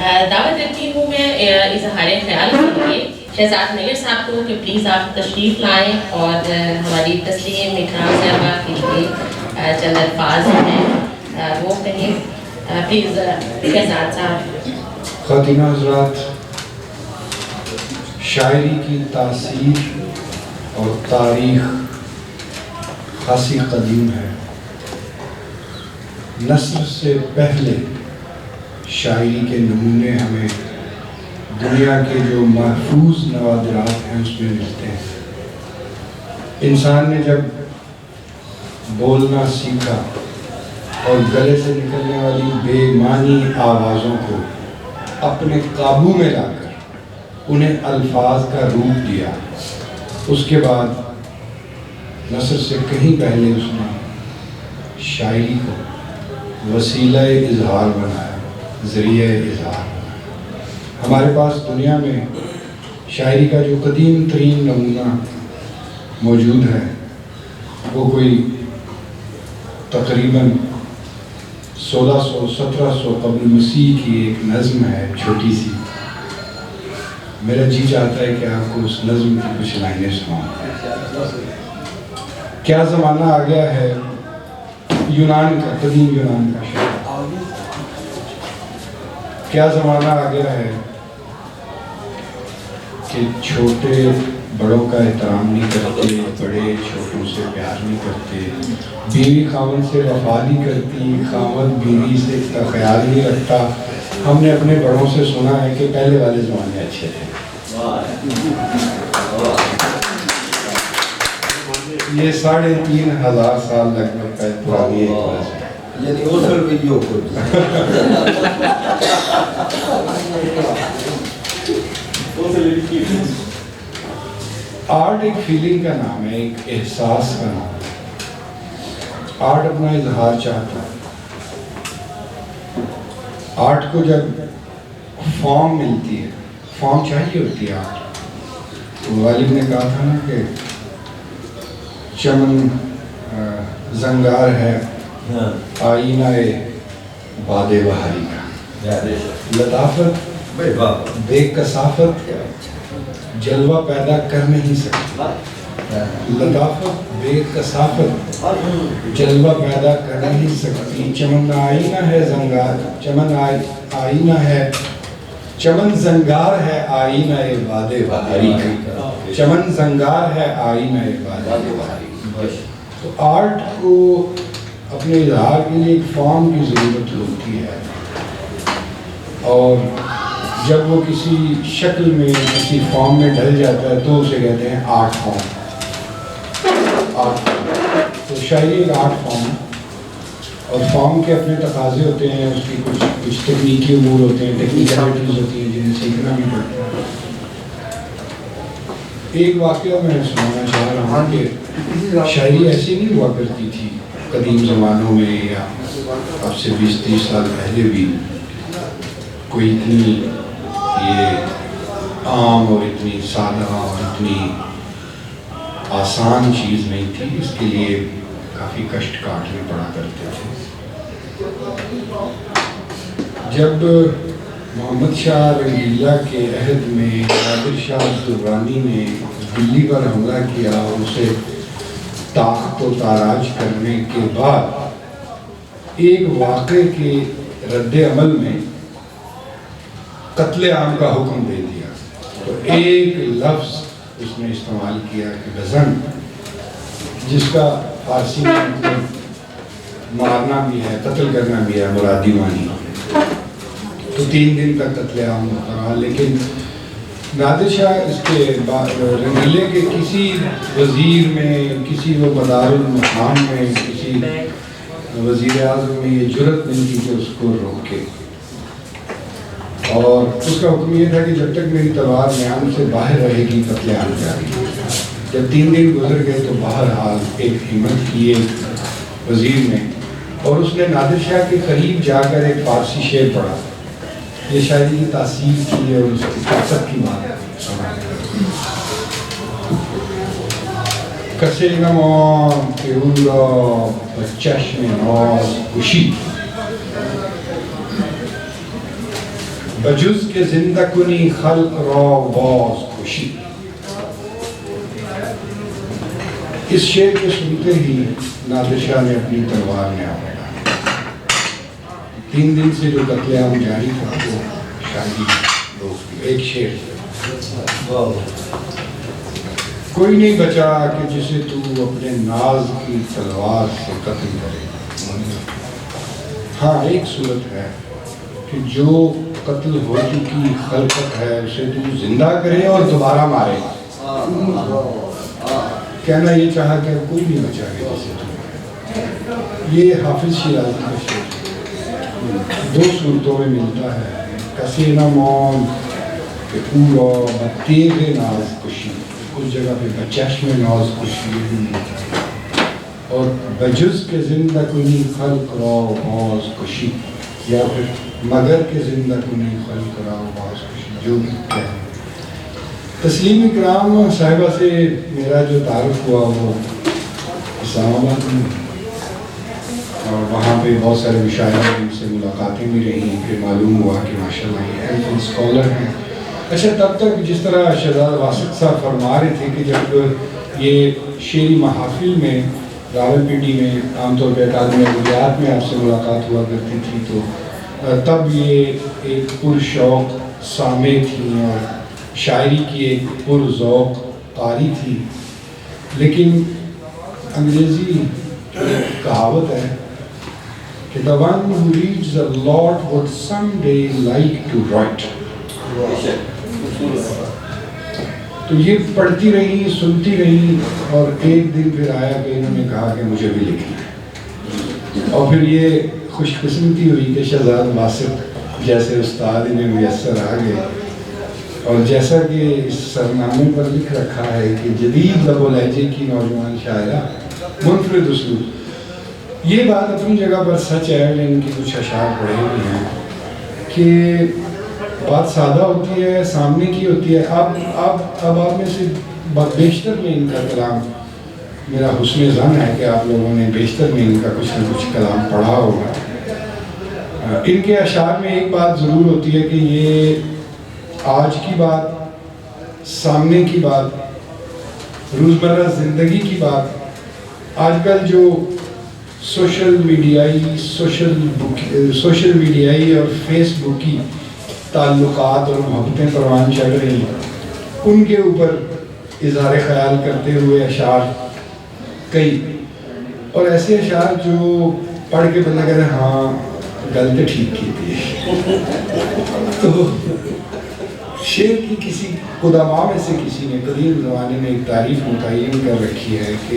دعوت دیتی ہوں میں اظہار خیال کے لیے شہزاد نیر صاحب کو کہ پلیز آپ تشریف لائیں اور ہماری تسلیم اکرام صاحبہ کے لیے چند الفاظ ہیں وہ کہیں. پلیز شہزاد صاحب. خواتین حضرات، شاعری کی تاثیر اور تاریخ خاصی قدیم ہے. نثر سے پہلے شاعری کے نمونے ہمیں دنیا کے جو محفوظ نوادرات ہیں اس میں ملتے ہیں. انسان نے جب بولنا سیکھا اور گلے سے نکلنے والی بے معنی آوازوں کو اپنے قابو میں لا کر انہیں الفاظ کا روپ دیا، اس کے بعد نثر سے کہیں پہلے اس نے شاعری کو وسیلہ اظہار بنایا، ذریعہ اظہار بنایا. ہمارے پاس دنیا میں شاعری کا جو قدیم ترین نمونہ موجود ہے وہ کوئی تقریباً 1600-1700 قبل مسیح کی ایک نظم ہے، چھوٹی سی. میرا جی چاہتا ہے کہ آپ کو اس نظم کی کچھ لائنیں سناؤں. کیا زمانہ آ گیا ہے یونان کا، قدیم یونان کا شعر. کیا زمانہ آ گیا ہے کہ چھوٹے بڑوں کا احترام نہیں کرتے، بڑے چھوٹوں سے پیار نہیں کرتے، بیوی خاوند سے وفا نہیں کرتی، خاوند بیوی سے اس کا خیال نہیں رکھتا. ہم نے اپنے بڑوں سے سنا ہے کہ پہلے والے زمانے اچھے تھے. یہ 3500 سال لگ بھگ پرانی ایک بات ہے. آرٹ ایک فیلنگ کا نام ہے، ایک احساس کا نام ہے. آرٹ اپنا اظہار چاہتا ہے. آرٹ کو جب فارم ملتی ہے، فارم چاہیے ہوتی ہے آرٹ. والد نے کہا تھا نا کہ چمن زنگار ہے آئینہ باد بہاری کا، لطافت بے کثافت جلوہ پیدا کر نہیں سکتی. لطافت بے کثافت جلوہ پیدا کر نہیں سکتی. چمن آئینہ ہے زنگار، چمن آئینہ ہے، چمن زنگار ہے آئینہ باد بہاری کا. چمن زنگار ہے آئینہ باد بہاری. تو آرٹ کو اپنے اظہار کے لیے ایک فارم کی ضرورت ہوتی ہے، اور جب وہ کسی شکل میں کسی فارم میں ڈھل جاتا ہے تو اسے کہتے ہیں آرٹ فارم. تو شاعری ایک آرٹ فارم ہے، اور فارم کے اپنے تقاضے ہوتے ہیں، اس کی کچھ تکنیکی امور ہوتے ہیں، ٹیکنیکلٹیز ہوتی ہیں جنہیں سیکھنا بھی پڑتا ہے. ایک واقعہ میں سنانا چاہ رہا ہوں کہ شاعری ایسی نہیں ہوا کرتی تھی قدیم زمانوں میں، یا اب سے 20-30 سال پہلے بھی کوئی اتنی یہ عام اور اتنی سادہ اور اتنی آسان چیز نہیں تھی. اس کے لیے کافی کشٹ کاٹنے پڑا کرتے تھے. جب محمد شاہ رنگیلا کے عہد میں نادر شاہ درانی نے دلی پر حملہ کیا اور اسے تاخت و تاراج کرنے کے بعد ایک واقعے کے رد عمل میں قتل عام کا حکم دے دیا، تو ایک لفظ اس نے استعمال کیا کہ غزن، جس کا فارسی میں مطلب مارنا بھی ہے، قتل کرنا بھی ہے، مرادی معنی. تو 3 دن تک قتل عام ہوتا رہا. لیکن نادر شاہ اس کے رنگیلے کے کسی وزیر میں، کسی وہ مدار المقام میں، کسی وزیر اعظم میں یہ جرأت نہیں تھی کہ اس کو روکے. اور اس کا حکم یہ تھا کہ جب تک میری تلوار میان سے باہر رہے گی قتل عام جاری. جب 3 دن گزر گئے تو بہرحال ایک ہمت کی ایک وزیر نے، اور اس نے نادر شاہ کے قریب جا کر ایک فارسی شعر پڑھا. یہ شاعری کی تاثیر کی اور اس کی طاقت کی بات ہے. کسے نمان که او را به چشم ناز کشید، بجز کے زندہ کنی خلق را باز خوشی. اس شعر کو سنتے ہی نادر شاہ نے اپنی تلوار میں آ لگا. 3 دن سے جو قتل عام جاری تھا وہ شاعری روک دی. ایک شعر: کوئی نہیں بچا کہ جسے تو اپنے ناز کی تلوار سے قتل کرے. ہاں ایک صورت ہے کہ جو قتل ہو چکی خلقت ہے اسے تو زندہ کرے اور دوبارہ مارے. کہنا یہ چاہا کہ کوئی نہیں بچا کہ جسے تو. یہ حافظ شیرازی کا شعر 2 صورتوں میں ملتا ہے. کسی نہ مون کہ پورا بتیغ ناز کشی، کچھ جگہ پہ بچشم ناز کشی، اور بجز کے زندہ کنی خلق را باز کشی، یا پھر مگر کے زندہ کنی خلق را باز کشی، جو بھی کہیں. تسلیم اکرام صاحبہ سے میرا جو تعارف ہوا وہ اسلام آباد میں، اور وہاں پہ بہت سارے مشاعرے ان سے ملاقاتیں بھی رہیں. پھر معلوم ہوا کہ ماشاءاللہ یہ ایل اسکالر ہیں. اچھا تب تک جس طرح شہزاد واسق صاحب فرما رہے تھے کہ جب یہ شعری محافل میں راولپنڈی میں عام طور پہ اکادمی ادبیات میں آپ سے ملاقات ہوا کرتی تھی تو تب یہ ایک پرشوق سامع تھیں اور شاعری کی ایک پرذوق قاری تھی. لیکن انگریزی کہاوت ہے کہ the one who reads a lot would someday like to write. تو یہ پڑھتی رہی، سنتی رہی، اور ایک دن پھر آیا کہ انہوں نے کہا کہ مجھے بھی لکھنا ہے. اور پھر یہ خوش قسمتی ہوئی کہ شہزاد واسق جیسے استاد انہیں میسر آ گئے. اور جیسا کہ اس سرنامے پر لکھ رکھا ہے کہ جدید لب و لہجے کی نوجوان شاعرہ منفرد اسلوب. یہ بات اپنی جگہ پر سچ ہے. میں ان کی کچھ اشعار پڑھے ہوئے ہیں کہ بات سادہ ہوتی ہے، سامنے کی ہوتی ہے. اب آپ میں سے بیشتر میں ان کا کلام، میرا حسن ظن ہے کہ آپ لوگوں نے بیشتر میں ان کا کچھ نہ کچھ کلام پڑھا ہوگا. ان کے اشعار میں ایک بات ضرور ہوتی ہے کہ یہ آج کی بات، سامنے کی بات، روزمرہ زندگی کی بات، آج کل جو سوشل میڈیائی اور فیس بکی تعلقات اور محبتیں پروان چڑھ رہی ہیں، ان کے اوپر اظہار خیال کرتے ہوئے اشعار کئی، اور ایسے اشعار جو پڑھ کے بندہ کہتا ہے ہاں گل تو ٹھیک کی تھی. تو شعر کی کسی قدماء میں سے کسی نے قدیم زمانے میں ایک تعریف متعین کر رکھی ہے کہ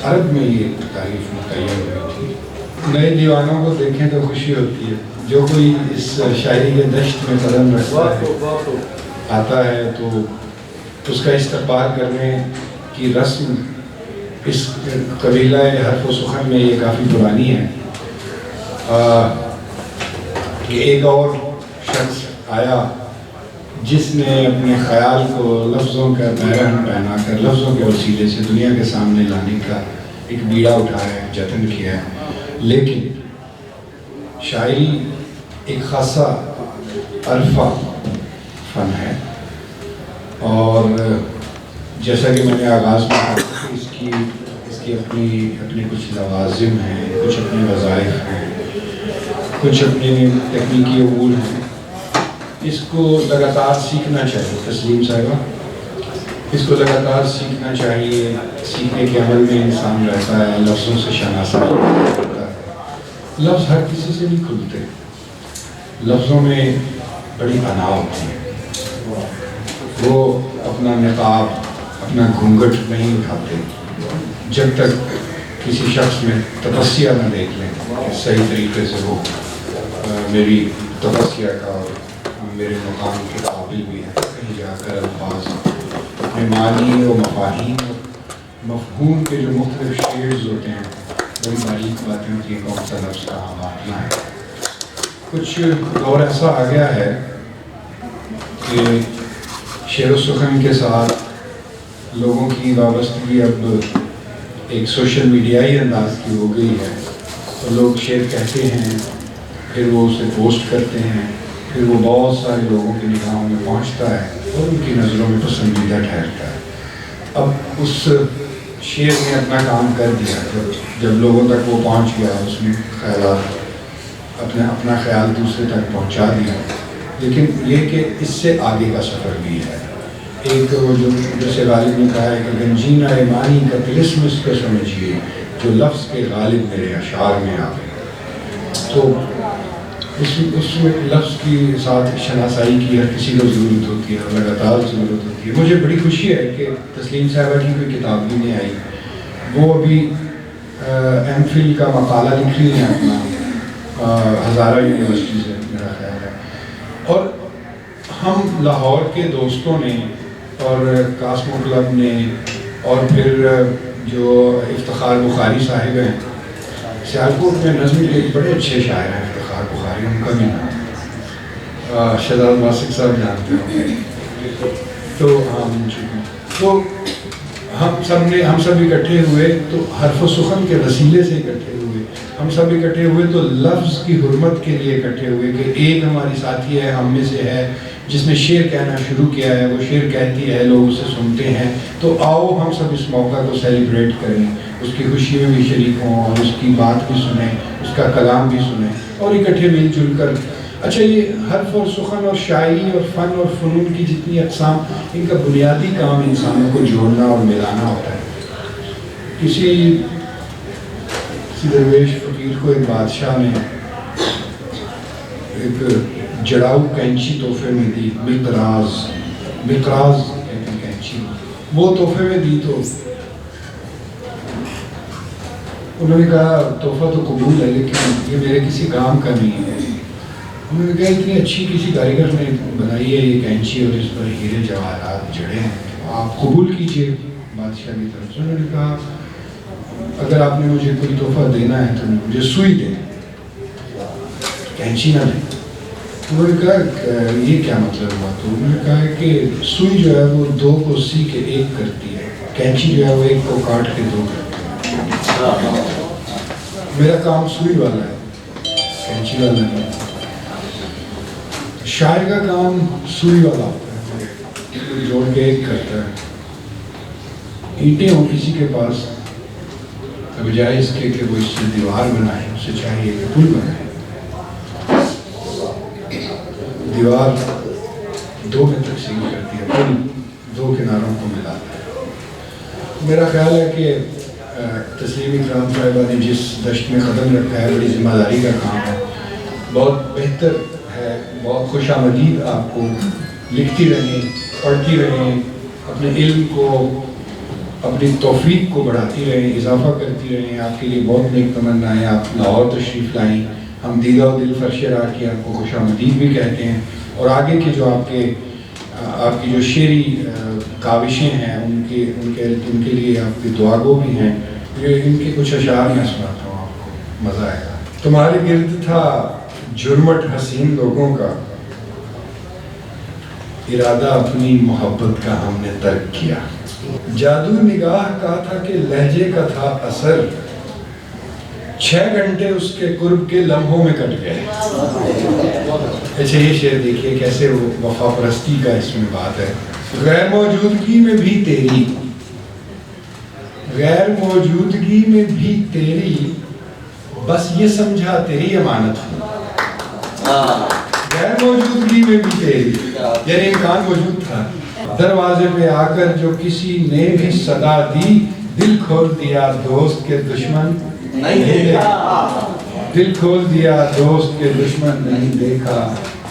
عرب میں یہ تعریف متعین ہوئی تھی. نئے دیوانوں کو دیکھیں تو خوشی ہوتی ہے. جو کوئی اس شاعری کے دشت میں قدم رکھتا ہے، آتا ہے، تو اس کا استقبال کرنے کی رسم اس قبیلہ حرف و سخن میں یہ کافی پرانی ہے. کہ ایک اور شخص آیا جس نے اپنے خیال کو لفظوں کا پیرہن پہنا کر لفظوں کے وسیلے سے دنیا کے سامنے لانے کا ایک بیڑا اٹھایا ہے، جتن کیا ہے. لیکن شاعری ایک خاصا عرفہ فن ہے، اور جیسا کہ میں نے آغاز میں کہا کہ اس کی اپنے کچھ لوازم ہیں، کچھ اپنے وظائف ہیں، کچھ اپنے تکنیکی امور ہیں. اس کو لگاتار سیکھنا چاہیے. تسلیم صاحبہ، اس کو لگاتار سیکھنا چاہیے. سیکھنے کے عمل میں انسان رہتا ہے، لفظوں سے شناسا کرتا ہے. لفظ ہر کسی سے نہیں کھلتے. لفظوں میں بڑی انا ہوتی ہے. وہ اپنا نقاب، اپنا گھونگھٹ نہیں اٹھاتے جب تک کسی شخص میں تپسیہ نہ دیکھ لیں کہ صحیح طریقے سے وہ میری تپسیہ کا اور میرے مقام کے قابل بھی ہے. کہیں جا کر الفاظ اپنے معنی و مفاہیم اور مفہوم کے جو مختلف شیڈز ہوتے ہیں بڑی باریک باتیں ہوتی ہیں، کون سا لفظ کہاں باقی ہے. کچھ دور ایسا آ گیا ہے کہ شعر و سخن کے ساتھ لوگوں کی وابستگی اب ایک سوشل میڈیائی انداز کی ہو گئی ہے. تو لوگ شعر کہتے ہیں، پھر وہ اسے پوسٹ کرتے ہیں، پھر وہ بہت سارے لوگوں کی نگاہوں میں پہنچتا ہے اور ان کی نظروں میں پسندیدہ ٹھہرتا ہے. اب اس شعر نے اپنا کام کر دیا. جب لوگوں تک وہ پہنچ گیا, اس نے خیالات اپنا خیال دوسرے تک پہنچا دیا. لیکن یہ کہ اس سے آگے کا سفر بھی ہے. ایک وہ جو جیسے غالب نے کہا ہے کہ گنجینہ معنی کا طلسم اس کو سمجھیے جو لفظ کے غالب میرے اشعار میں آ گئے. تو اس میں لفظ کی ساتھ شناسائی کی ہر کسی کو ضرورت ہوتی ہے اور لگاتار ضرورت ہوتی ہے. مجھے بڑی خوشی ہے کہ تسلیم صاحبہ کی کوئی کتاب بھی نہیں آئی. وہ ابھی ایم فل کا مقالہ لکھ رہی ہیں اپنا ہزارہ یونیورسٹی سے میرا خیال ہے. اور ہم لاہور کے دوستوں نے اور قاسمو کلب نے اور پھر جو افتخار بخاری صاحب ہیں, سیالکوٹ میں نظم کے بڑے اچھے شاعر ہیں افتخار بخاری, ان کا بھی نام شہزاد واسق صاحب جانتے ہوں. تو تو ہم سب اکٹھے ہوئے تو حرف و سخن کے وسیلے سے اکٹھے ہوئے. ہم سب اکٹھے ہوئے تو لفظ کی حرمت کے لیے اکٹھے ہوئے کہ ایک ہماری ساتھی ہے, ہم میں سے ہے جس نے شعر کہنا شروع کیا ہے, وہ شعر کہتی ہے, لوگ اسے سنتے ہیں. تو آؤ ہم سب اس موقع کو سیلیبریٹ کریں, اس کی خوشی میں بھی شریک ہوں اور اس کی بات بھی سنیں, اس کا کلام بھی سنیں اور اکٹھے مل جل کر. اچھا, یہ حرف اور سخن اور شاعری اور فن اور فنون کی جتنی اقسام, ان کا بنیادی کام انسانوں کو جوڑنا اور ملانا ہوتا ہے. کسی درویش فقیر کو ایک بادشاہ نے ایک جڑاؤ کینچی تحفے میں دی, مقراض کہتے ہیں کینچی, وہ تحفے میں دی. تو انہوں نے کہا تحفہ تو قبول ہے لیکن یہ میرے کسی کام کا نہیں ہے. انہوں نے کہا اتنی اچھی کسی کاریگر نے بنائی ہے یہ کینچی اور اس پر ہیرے جواہرات جڑے ہیں, آپ قبول کیجئے بادشاہ کی طرف سے. انہوں نے کہا اگر آپ نے مجھے کوئی تحفہ دینا ہے تو مجھے سوئی دیں, کینچی نہ دیں. انہوں نے کہا یہ کیا مطلب ہوا؟ تو انہوں نے کہا کہ سوئی جو ہے وہ دو کو سی کے ایک کرتی ہے, کینچی جو ہے وہ ایک کو کاٹ کے دو کرتی ہے. میرا کام سوئی والا ہے, کینچی والا نہیں. شاعر کا کام سوئی والا ہوتا ہے, جوڑ کے ایک کرتا ہے. اینٹیں ہوں کسی کے پاس, بجائے اس کے کہ وہ اس سے دیوار بنائے, اسے چاہیے کہ پل بنائے. دیوار دو میں تقسیم کرتی ہے, پل دو کناروں کو ملاتا ہے. میرا خیال ہے کہ تسلیم اکرام صاحبہ نے جس دشت میں قدم رکھا ہے بڑی ذمہ داری کا کام ہے, بہت بہتر ہے. بہت خوش آمدید. آپ کو لکھتی رہیں, پڑھتی رہیں, اپنے علم کو, اپنی توفیق کو بڑھاتی رہیں, اضافہ کرتی رہیں. آپ کے لیے بہت نیک تمنائیں. آپ لاہور تشریف لائیں, ہم دیدہ و دل فرش راہ کی آپ کو خوش آمدید بھی کہتے ہیں. اور آگے کے جو آپ کی جو شعری کاوشیں ہیں ان کے لیے آپ کی دعا گو بھی ہیں. ان کے کچھ اشعار میں سناتا ہوں, آپ کو مزہ آئے گا. تمہارے گرد تھا جرمٹ حسین لوگوں کا, ارادہ اپنی محبت کا ہم نے ترک کیا. جادو نگاہ کا تھا کہ لہجے کا تھا اثر, 6 گھنٹے اس کے قرب کے لمحوں میں کٹ گئے. اچھا, یہ شعر دیکھیے کیسے وہ وفا پرستی کا اس میں بات ہے. غیر موجودگی میں بھی تیری, غیر موجودگی میں بھی تیری, بس یہ سمجھا تیری امانت ہوں. غیر موجودگی میں بھی تیری, یعنی امکان موجود تھا. دروازے پہ آ کر جو کسی نے بھی صدا دی, دل کھول دیا دوست کے دشمن نہیں دیکھا. دل کھول دیا دوست کے دشمن نہیں دیکھا.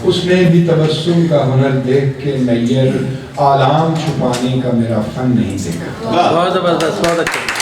اس نے بھی تبسم کا ہنر دیکھ کے نیر, آلام چھپانے کا میرا فن نہیں دیکھا. بہت زبردست, بہت اچھا.